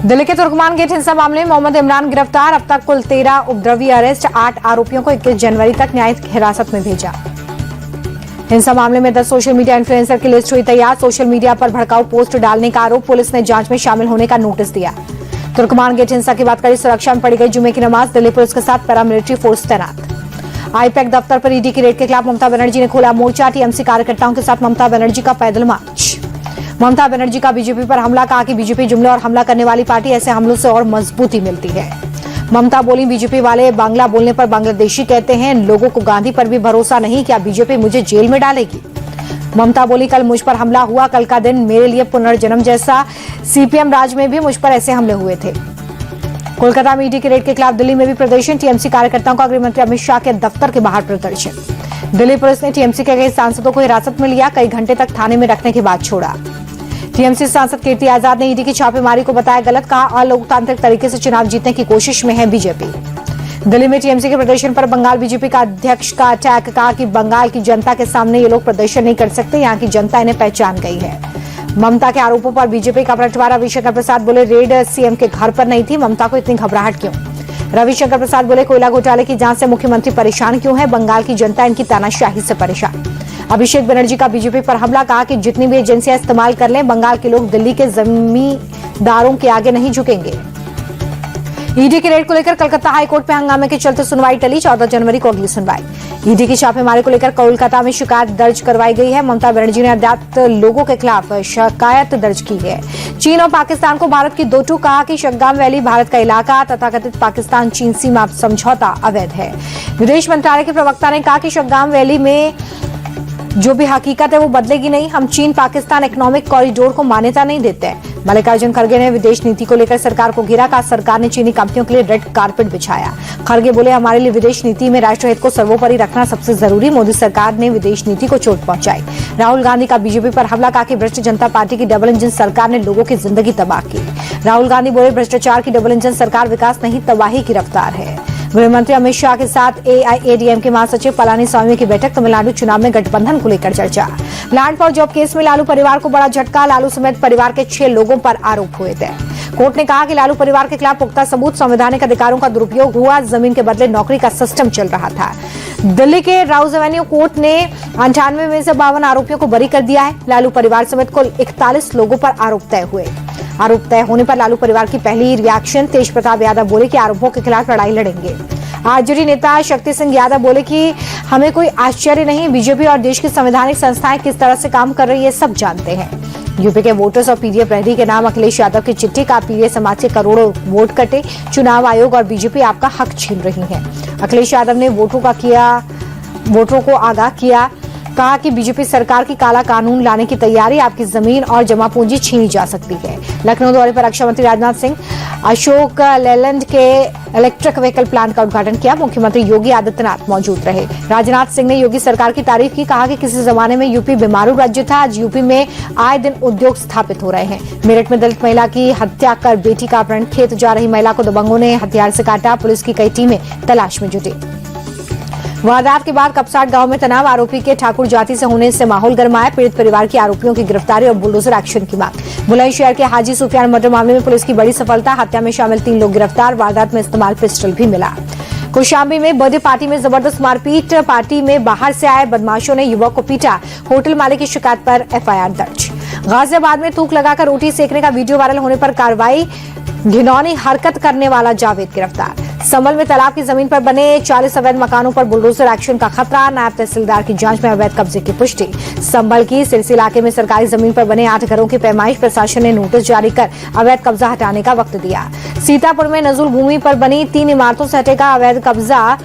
दिल्ली के तुर्कमान गेट हिंसा मामले में मोहम्मद इमरान गिरफ्तार। अब तक कुल 13 उपद्रवी अरेस्ट, 8 आरोपियों को 21 जनवरी तक न्यायिक हिरासत में भेजा। हिंसा मामले में 10 सोशल मीडिया इन्फ्लुएंसर की लिस्ट हुई तैयार। सोशल मीडिया पर भड़काऊ पोस्ट डालने का आरोप, पुलिस ने जांच में शामिल होने का नोटिस दिया। तुर्कमान गेट हिंसा के बाद कड़ी सुरक्षा में पड़ी गई जुमे की नमाज, दिल्ली पुलिस के साथ पैरामिलिट्री फोर्स तैनात। आईपैक दफ्तर पर ईडी की रेड के खिलाफ ममता बनर्जी ने खोला मोर्चा। टीएमसी कार्यकर्ताओं के साथ ममता बनर्जी का पैदल मार्च। ममता बनर्जी का बीजेपी पर हमला, कहा कि बीजेपी जुमले और हमला करने वाली पार्टी, ऐसे हमलों से और मजबूती मिलती है। ममता बोली, बीजेपी वाले बांग्ला बोलने पर बांग्लादेशी कहते हैं, लोगों को गांधी पर भी भरोसा नहीं, क्या बीजेपी मुझे जेल में डालेगी। ममता बोली, कल मुझ पर हमला हुआ, कल का दिन मेरे लिए पुनर्जन्म जैसा। सीपीएम राज में भी मुझ पर ऐसे हमले हुए थे। कोलकाता में ईडी की रेड के खिलाफ दिल्ली में भी प्रदर्शन। टीएमसी कार्यकर्ताओं का गृहमंत्री अमित शाह के दफ्तर के बाहर प्रदर्शन। दिल्ली पुलिस ने टीएमसी के कई सांसदों को हिरासत में लिया, कई घंटे तक थाने में रखने के बाद छोड़ा। टीएमसी सांसद कीर्ति आजाद ने ईडी की छापेमारी को बताया गलत, कहा अलोकतांत्रिक तरीके से चुनाव जीतने की कोशिश में है बीजेपी। दिल्ली में टीएमसी के प्रदर्शन पर बंगाल बीजेपी का अध्यक्ष का अटैक, कहा कि बंगाल की जनता के सामने ये लोग प्रदर्शन नहीं कर सकते, यहाँ की जनता इन्हें पहचान गई है। ममता के आरोपों पर बीजेपी का पलटवार, रविशंकर प्रसाद बोले, रेड सीएम के घर पर नहीं थी, ममता को इतनी घबराहट क्यों। रविशंकर प्रसाद बोले, कोयला घोटाले की जांच से मुख्यमंत्री परेशान क्यों है, बंगाल की जनता इनकी तानाशाही से परेशान। अभिषेक बनर्जी का बीजेपी पर हमला, कहा कि जितनी भी एजेंसियां इस्तेमाल कर लें, बंगाल के लोग दिल्ली के जमींदारों के आगे नहीं झुकेंगे। ईडी की रेड को लेकर कलकत्ता हाईकोर्ट में हंगामे के चलते सुनवाई टली, 14 जनवरी को अगली सुनवाई। ईडी की छापेमारी को लेकर कोलकाता में शिकायत दर्ज करवाई गई है। ममता बनर्जी ने अज्ञात लोगों के खिलाफ शिकायत दर्ज की है। चीन और पाकिस्तान को भारत की दो टूक, कहा कि शग्गाम वैली भारत का इलाका, तथाकथित पाकिस्तान चीन सीमा समझौता अवैध है। विदेश मंत्रालय के प्रवक्ता ने कहा कि शग्गाम वैली में जो भी हकीकत है वो बदलेगी नहीं, हम चीन पाकिस्तान इकोनॉमिक कॉरिडोर को मान्यता नहीं देते हैं। मल्लिकार्जुन खड़गे ने विदेश नीति को लेकर सरकार को घेरा, कहा सरकार ने चीनी कंपनियों के लिए रेड कारपेट बिछाया। खड़गे बोले, हमारे लिए विदेश नीति में राष्ट्रहित को सर्वोपरि रखना सबसे जरूरी, मोदी सरकार ने विदेश नीति को चोट पहुंचाई। राहुल गांधी का बीजेपी पर हमला, कहा कि भ्रष्ट जनता पार्टी की डबल इंजन सरकार ने लोगों की जिंदगी तबाह की। राहुल गांधी बोले, भ्रष्टाचार की डबल इंजन सरकार विकास नहीं तबाही की रफ्तार है। गृहमंत्री अमित शाह के साथ एआईएडीएमके महासचिव पलानीस्वामी की बैठक, तमिलनाडु चुनाव में गठबंधन को लेकर चर्चा। लैंड फॉर जॉब केस में लालू परिवार को बड़ा झटका, लालू समेत परिवार के 6 लोगों पर आरोप हुए थे। कोर्ट ने कहा कि लालू परिवार के खिलाफ पुख्ता सबूत, संवैधानिक अधिकारों का दुरुपयोग हुआ, जमीन के बदले नौकरी का सिस्टम चल रहा था। दिल्ली के राउज एवेन्यू कोर्ट ने 98 में से 52 आरोपियों को बरी कर दिया है। लालू परिवार समेत कुल 41 लोगों पर आरोप तय हुए। आरोप तय होने पर लालू परिवार की पहली रिएक्शन, तेज प्रताप यादव बोले कि आरोपों के खिलाफ लड़ाई लड़ेंगे। आरजेडी नेता शक्ति सिंह यादव बोले कि हमें कोई आश्चर्य नहीं, बीजेपी और देश की संवैधानिक संस्थाएं किस तरह से काम कर रही है सब जानते हैं। यूपी के वोटर्स और पीडीए प्रहरी के नाम अखिलेश यादव की चिट्ठी, का पीडीए समाज के करोड़ों वोट कटे, चुनाव आयोग और बीजेपी आपका हक छीन रही है। अखिलेश यादव ने वोटरों को आगाह किया, कहा कि बीजेपी सरकार की काला कानून लाने की तैयारी, आपकी जमीन और जमा पूंजी छीनी जा सकती है। लखनऊ दौरे पर रक्षा मंत्री राजनाथ सिंह अशोक लेलैंड के इलेक्ट्रिक व्हीकल प्लांट का उद्घाटन किया। मुख्यमंत्री योगी आदित्यनाथ मौजूद रहे। राजनाथ सिंह ने योगी सरकार की तारीफ की, कहा कि किसी जमाने में यूपी बीमारू राज्य था, आज यूपी में आए दिन उद्योग स्थापित हो रहे हैं। मेरठ में दलित महिला की हत्या कर बेटी का अपहरण, खेत जा रही महिला को दबंगों ने हथियार से काटा, पुलिस की कई टीमें तलाश में जुटी। वारदात के बाद कपसाट गांव में तनाव, आरोपी के ठाकुर जाति से होने से माहौल गरमाया, पीड़ित परिवार की आरोपियों की गिरफ्तारी और बुलडोजर एक्शन की मांग। बुलंदशहर के हाजी सुफियान मर्डर मामले में पुलिस की बड़ी सफलता, हत्या में शामिल 3 लोग गिरफ्तार, वारदात में इस्तेमाल पिस्टल भी मिला। कौशाम्बी में बर्थडे पार्टी में जबरदस्त मारपीट, पार्टी में बाहर से आए बदमाशों ने युवक को पीटा, होटल मालिक की शिकायत पर एफआईआर दर्ज। गाजियाबाद में थूक लगाकर रोटी सेकने का वीडियो वायरल होने पर कार्रवाई, घिनौनी हरकत करने वाला जावेद गिरफ्तार। संभल में तालाब की जमीन पर बने 40 अवैध मकानों पर बुलडोजर एक्शन का खतरा, नायब तहसीलदार की जांच में अवैध कब्जे की पुष्टि। संभल की सिरसी इलाके में सरकारी जमीन पर बने 8 घरों की पैमाइश, प्रशासन ने नोटिस जारी कर अवैध कब्जा हटाने का वक्त दिया। सीतापुर में नजुल भूमि पर बनी 3 इमारतों से हटेगा अवैध कब्जा,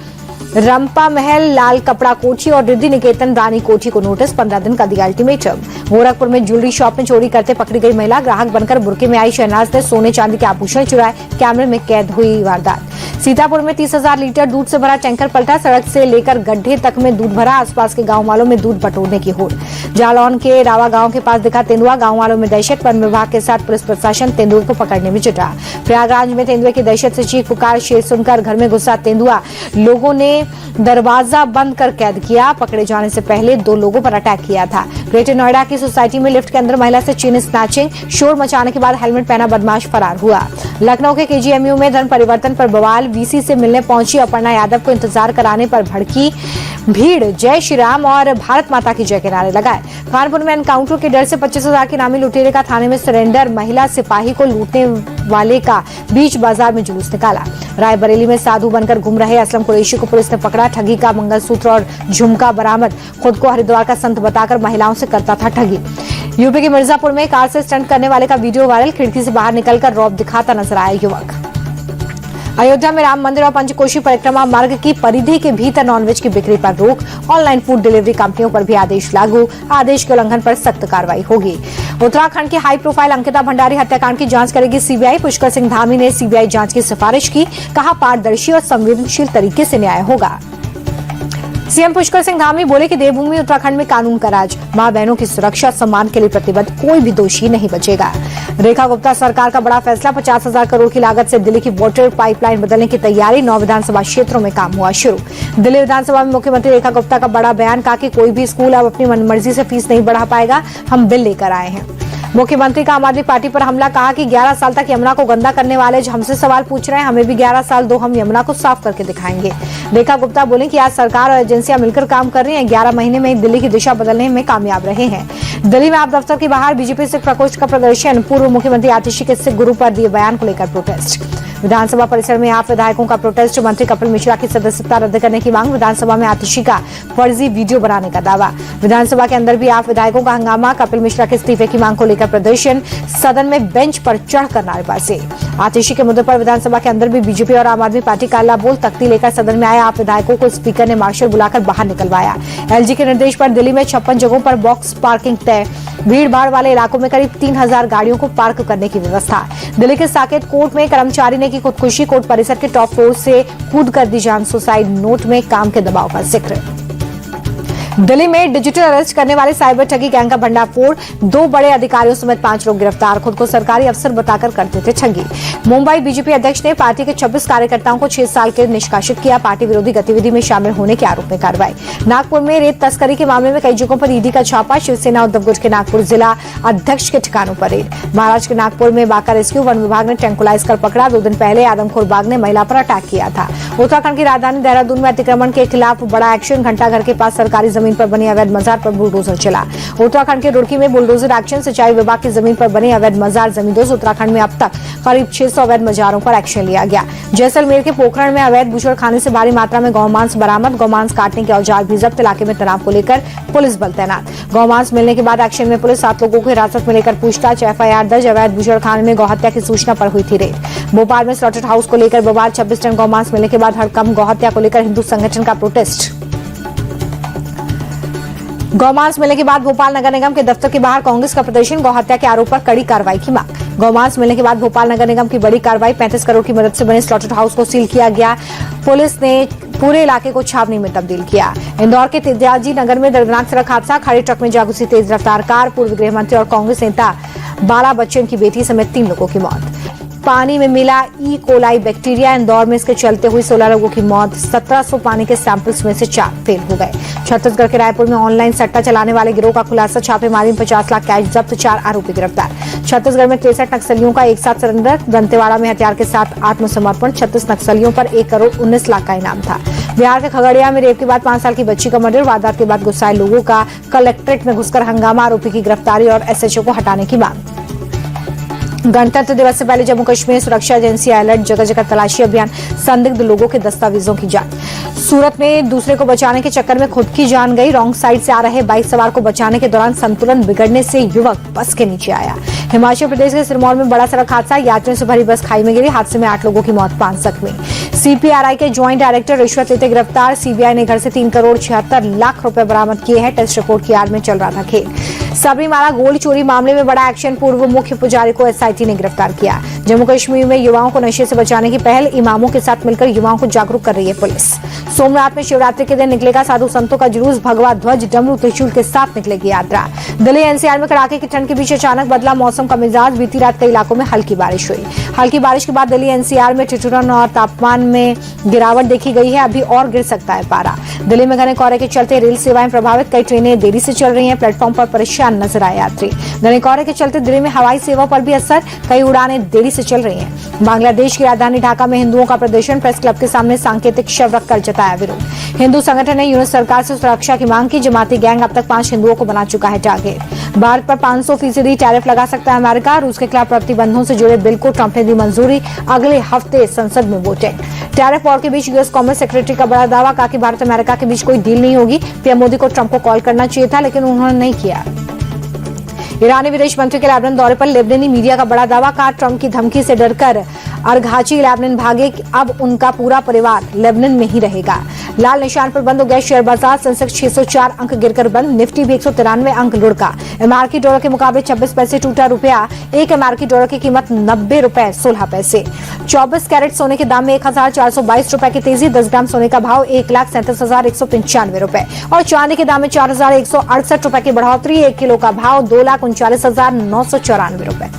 रंपा महल, लाल कपड़ा कोठी और रिद्धि निकेतन रानी कोठी को नोटिस, 15 दिन का दिया अल्टीमेटम। गोरखपुर में ज्वेलरी शॉप में चोरी करते पकड़ी गई महिला, ग्राहक बनकर बुर्के में आई शहनाज ने सोने चांदी के आभूषण चुराए, कैमरे में कैद हुई वारदात। सीतापुर में 30,000 लीटर दूध से भरा टैंकर पलटा, सड़क से लेकर गड्ढे तक में दूध भरा, आसपास के गांव वालों में दूध बटोरने की होड़। जालौन के रावा गांव के पास दिखा तेंदुआ, गांव वालों में दहशत, वन विभाग के साथ पुलिस प्रशासन तेंदुए को पकड़ने में जुटा। प्रयागराज में तेंदुए की दहशत से चीख पुकार, शेर सुनकर घर में घुसा तेंदुआ, लोगों ने दरवाजा बंद कर कैद किया, पकड़े जाने से पहले 2 लोगों पर अटैक किया था। ग्रेटर नोएडा की सोसाइटी में लिफ्ट के अंदर महिला से चेन स्नैचिंग, शोर मचाने के बाद हेलमेट पहना बदमाश फरार हुआ। लखनऊ के केजीएमयू में धर्म परिवर्तन पर बवाल, वीसी से मिलने पहुंची अपर्णा यादव को इंतजार कराने पर भड़की भीड़, जय श्री राम और भारत माता की जय के नारे लगाए। कानपुर में एनकाउंटर के डर से 25,000 के नामी लुटेरे का थाने में सरेंडर, महिला सिपाही को लूटने वाले का बीच बाजार में जुलूस निकाला। रायबरेली में साधु बनकर घूम रहे असलम कुरैशी को पुलिस ने पकड़ा, ठगी का मंगलसूत्र और झुमका बरामद, खुद को हरिद्वार का संत बताकर महिलाओं से करता था ठगी। यूपी के मिर्जापुर में कार से स्टंट करने वाले का वीडियो वायरल, खिड़की से बाहर निकलकर रौब दिखाता नजर आया युवक। अयोध्या में राम मंदिर और पंचकोशी परिक्रमा मार्ग की परिधि के भीतर नॉनवेज की बिक्री पर रोक, ऑनलाइन फूड डिलीवरी कंपनियों पर भी आदेश लागू, आदेश के उल्लंघन पर सख्त कार्रवाई होगी। उत्तराखंड की हाई प्रोफाइल अंकिता भंडारी हत्याकांड की जांच करेगी सीबीआई, पुष्कर सिंह धामी ने सीबीआई जांच की सिफारिश की, कहा पारदर्शी और संवेदनशील तरीके से न्याय होगा। सीएम पुष्कर सिंह धामी बोले कि देवभूमि उत्तराखंड में कानून का राज, मां बहनों की सुरक्षा सम्मान के लिए प्रतिबद्ध, कोई भी दोषी नहीं बचेगा। रेखा गुप्ता सरकार का बड़ा फैसला, 50,000 करोड़ की लागत से दिल्ली की वाटर पाइपलाइन बदलने की तैयारी, 9 विधानसभा क्षेत्रों में काम हुआ शुरू। दिल्ली विधानसभा में मुख्यमंत्री रेखा गुप्ता का बड़ा बयान, कहा कि कोई भी स्कूल अब अपनी मनमर्जी से फीस नहीं बढ़ा पाएगा, हम बिल लेकर आए हैं। मुख्यमंत्री का आम आदमी पार्टी पर हमला, कहा कि 11 साल तक यमुना को गंदा करने वाले जो हमसे सवाल पूछ रहे हैं, हमें भी 11 साल दो, हम यमुना को साफ करके दिखाएंगे। रेखा गुप्ता बोले कि आज सरकार और एजेंसियां मिलकर काम कर रही हैं, 11 महीने में दिल्ली की दिशा बदलने में कामयाब रहे हैं। दिल्ली में आप दफ्तर के बाहर बीजेपी सिख प्रकोष्ठ का प्रदर्शन, पूर्व मुख्यमंत्री आतिशी के सिख गुरु पर दिए बयान को लेकर प्रोटेस्ट। विधानसभा परिसर में आप विधायकों का प्रोटेस्ट, मंत्री कपिल मिश्रा की सदस्यता रद्द करने की मांग, विधानसभा में आतिशी का फर्जी वीडियो बनाने का दावा। विधानसभा के अंदर भी आप विधायकों का हंगामा, कपिल मिश्रा के इस्तीफे की मांग को लेकर प्रदर्शन, सदन में बेंच पर चढ़कर नारेबाजी। आतिशी के मुद्दे पर विधानसभा के अंदर भी बीजेपी और आम आदमी पार्टी का अल्लाह बोल, तख्ती लेकर सदन में आए आप विधायकों को स्पीकर ने मार्शल बुलाकर बाहर निकलवाया। एलजी के निर्देश पर दिल्ली में 56 जगहों पर बॉक्स पार्किंग तय, भीड़ भाड़ वाले इलाकों में करीब 3,000 गाड़ियों को पार्क करने की व्यवस्था। दिल्ली के साकेत कोर्ट में कर्मचारी ने की खुदकुशी, कोर्ट परिसर के टॉप फ्लोर से कूद कर दी जान, सुसाइड नोट में काम के दबाव का जिक्र। दिल्ली में डिजिटल अरेस्ट करने वाले साइबर ठगी गैंग का भंडाफोड़, 2 बड़े अधिकारियों समेत 5 लोग गिरफ्तार, खुद को सरकारी अफसर बताकर करते थे ठगी। मुंबई बीजेपी अध्यक्ष ने पार्टी के 26 कार्यकर्ताओं को 6 साल के निष्कासित किया, पार्टी विरोधी गतिविधि में शामिल होने के आरोप में कार्रवाई। नागपुर में रेत तस्करी के मामले में कई जगहों पर ईडी का छापा, शिवसेना उद्धव गुट के नागपुर जिला अध्यक्ष के ठिकानों पर रेड। महाराष्ट्र के नागपुर में बाका रेस्क्यू, वन विभाग ने ट्रैंकुलाइज कर पकड़ा, 2 दिन पहले आदमखोर बाग ने महिला पर अटैक किया था। उत्तराखंड की राजधानी देहरादून में अतिक्रमण के खिलाफ बड़ा एक्शन, घंटाघर के पास सरकारी जमीन पर बनी अवैध मजार पर बुलडोजर चला। उत्तराखंड के रुड़की में बुलडोजर एक्शन, सिंचाई विभाग की जमीन पर बने अवैध मजार जमींदोज। उत्तराखंड में अब तक करीब 600 अवैध मजारों पर एक्शन लिया गया। जैसलमेर के पोखरण में अवैध बूचड़खाने से भारी मात्रा में गौमांस बरामद, गौमांस काटने के औजार भी जब्त, इलाके में तनाव को लेकर पुलिस बल तैनात। गौमांस मिलने के बाद एक्शन में पुलिस, 7 लोगों को हिरासत में लेकर पूछताछ, एफआईआर दर्ज, अवैध बूचड़खाने में गौहत्या की सूचना पर हुई थी रेड। भोपाल में स्लॉटर हाउस को लेकर बवाल, 26 टन गौमांस मिलने के बाद हड़कंप, गौहत्या को लेकर हिंदू संगठन का प्रोटेस्ट। गौमांस मिलने के बाद भोपाल नगर निगम के दफ्तर के बाहर कांग्रेस का प्रदर्शन, गौहत्या के आरोप पर कड़ी कार्रवाई की मांग। गौमांस मिलने के बाद भोपाल नगर निगम की बड़ी कार्रवाई, 35 करोड़ की मदद से बने स्लॉटर हाउस को सील किया गया। पुलिस ने पूरे इलाके को छावनी में तब्दील किया। इंदौर के तेजाजी नगर में दर्दनाक सड़क हादसा, खाड़ी ट्रक में जा घुसी तेज रफ्तार कार, पूर्व गृह मंत्री और कांग्रेस नेता बाला बच्चन की बेटी समेत 3 लोगों की मौत। पानी में मिला ई कोलाई बैक्टीरिया, इंदौर में इसके चलते हुई 16 लोगों की मौत, 1700 पानी के सैंपल्स में से 4 फेल हो गए। छत्तीसगढ़ के रायपुर में ऑनलाइन सट्टा चलाने वाले गिरोह का खुलासा, छापेमारी में 50 लाख कैश जब्त, 4 आरोपी गिरफ्तार। छत्तीसगढ़ में 63 नक्सलियों का एक साथ सरेंडर, दंतेवाड़ा में हथियार के साथ आत्मसमर्पण, 36 नक्सलियों पर 1 करोड़ 19 लाख का इनाम था। बिहार के खगड़िया में रेप के बाद 5 साल की बच्ची का मर्डर, वारदात के बाद गुस्साए लोगों का कलेक्ट्रेट में घुसकर हंगामा, आरोपी की गिरफ्तारी और एसएचओ को हटाने की मांग। गणतंत्र दिवस से पहले जम्मू कश्मीर सुरक्षा एजेंसी अलर्ट, जगह जगह तलाशी अभियान, संदिग्ध लोगों के दस्तावेजों की जांच। सूरत में दूसरे को बचाने के चक्कर में खुद की जान गई, रॉन्ग साइड से आ रहे बाइक सवार को बचाने के दौरान संतुलन बिगड़ने से युवक बस के नीचे आया। हिमाचल प्रदेश के सिरमौर में बड़ा सड़क हादसा, यात्रियों से भरी बस खाई में गिरी, हादसे में 8 लोगों की मौत, 5 जख्मी। सीपीआरआई के ज्वाइंट डायरेक्टर रिश्वत लेते गिरफ्तार, सीबीआई ने घर से 3 करोड़ 76 लाख रुपए बरामद किए हैं, टेस्ट रिपोर्ट की आड़ में चल रहा था खेल। सबरीमाला गोल्ड चोरी मामले में बड़ा एक्शन, पूर्व मुख्य पुजारी को एसआईटी ने गिरफ्तार किया। जम्मू कश्मीर में युवाओं को नशे से बचाने की पहल, इमामों के साथ मिलकर युवाओं को जागरूक कर रही है पुलिस। सोमनाथ में शिवरात्रि के दिन निकलेगा साधु संतों का जुलूस, भगवा ध्वज डमरू त्रिशूल के साथ निकलेगी यात्रा। दिल्ली एनसीआर में कड़ाके की ठंड के बीच अचानक बदला मौसम का मिजाज, बीती रात कई इलाकों में हल्की बारिश हुई। हल्की बारिश के बाद दिल्ली एनसीआर में ठिठुरन और तापमान में गिरावट देखी गई है। अभी और गिर सकता है पारा। दिल्ली में घने कोहरे के चलते रेल सेवाएं प्रभावित, कई ट्रेनें देरी से चल रही हैं। प्लेटफॉर्म पर परेशान नजर आए यात्री। घने कोहरे के चलते दिल्ली में हवाई सेवा पर भी असर, कई उड़ानें देरी से चल रही हैं। बांग्लादेश की राजधानी ढाका में हिंदुओं का प्रदर्शन, प्रेस क्लब के सामने सांकेतिक शव रखकर जताया विरोध। हिंदू संगठन ने यूनिट सरकार से सुरक्षा की मांग की। जमाती गैंग अब तक 5 हिंदुओं को बना चुका है टारगेट। भारत पर 500% टैरिफ लगा सकता है अमेरिका। रूस के खिलाफ प्रतिबंधों से जुड़े बिल को ट्रंप ने दी मंजूरी, अगले हफ्ते संसद में वोटिंग। टैरिफ वॉर के बीच यूएस कॉमर्स सेक्रेटरी का बड़ा दावा, कहा कि भारत अमेरिका के बीच कोई डील नहीं होगी। पीएम मोदी को ट्रंप को कॉल करना चाहिए था, लेकिन उन्होंने नहीं किया। ईरानी विदेश मंत्री के लेबनान दौरे पर लेबनानी मीडिया का बड़ा दावा, कहा ट्रंप की धमकी से डरकर अरघाची लेबनान भागे, अब उनका पूरा परिवार लेबनान में ही रहेगा। लाल निशान पर बंद हो गया शेयर बाजार। सेंसेक्स 604 अंक गिरकर बंद, निफ्टी भी 193 अंक लुढ़का। अमेरिकी डॉलर के मुकाबले 26 पैसे टूटा रुपया। एक अमेरिकी डॉलर की कीमत 90 रुपए 16 पैसे। 24 कैरेट सोने के दाम में 1422 रुपए की तेजी। 10 ग्राम सोने का भाव 1,37,195 रुपए और चांदी के दाम में 4,168 रुपए की बढ़ोतरी। 1 किलो का भाव 2,39,994 रुपए।